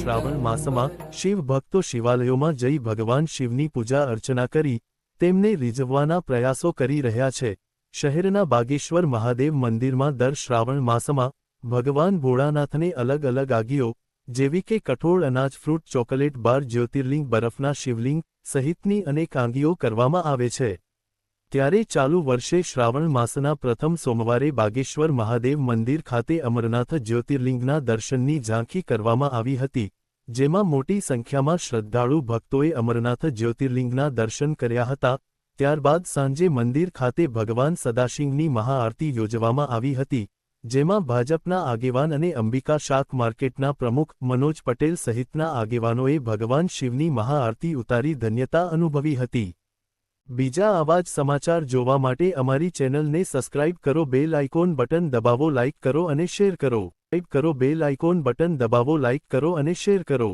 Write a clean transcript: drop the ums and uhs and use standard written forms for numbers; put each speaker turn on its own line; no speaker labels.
શ્રાવણ માસમાં શિવ ભક્તો શિવાલયોમાં જઈ ભગવાન શિવની પૂજા અર્ચના કરી તેમને રીઝવવાના પ્રયાસો કરી રહ્યા છે। શહેરના બાગેશ્વર મહાદેવ મંદિરમાં દર શ્રાવણ માસમાં ભગવાન ભોળાનાથને અલગ અલગ આગીઓ જેવી કે કઠોળ અનાજ ફ્રૂટ ચોકલેટ બાર જ્યોતિર્લિંગ બરફના શિવલિંગ સહિતની અનેક આગીઓ કરવામાં આવે છે। ત્યારે ચાલુ વર્ષે શ્રાવણ માસના પ્રથમ સોમવારે બાગેશ્વર મહાદેવ મંદિર ખાતે અમરનાથ જ્યોતિર્લિંગના દર્શનની ઝાંખી કરવામાં આવી હતી, જેમાં મોટી સંખ્યામાં શ્રદ્ધાળુ ભક્તોએ અમરનાથ જ્યોતિર્લિંગના દર્શન કર્યા હતા। ત્યારબાદ સાંજે મંદિર ખાતે ભગવાન સદાશિવની મહાઆરતી યોજવામાં આવી હતી, જેમાં ભાજપના આગેવાન અને અંબિકા શાક માર્કેટના પ્રમુખ મનોજ પટેલ સહિતના આગેવાનોએ ભગવાન શિવની મહાઆરતી ઉતારી ધન્યતા અનુભવી હતી। બીજા આવા જ સમાચાર જોવા માટે અમારી ચેનલને સબસ્ક્રાઇબ કરો, બેલ આઇકોન બટન દબાવો, લાઇક કરો અને શેર કરો। બેલ આઇકોન બટન દબાવો, લાઇક કરો અને શેર કરો।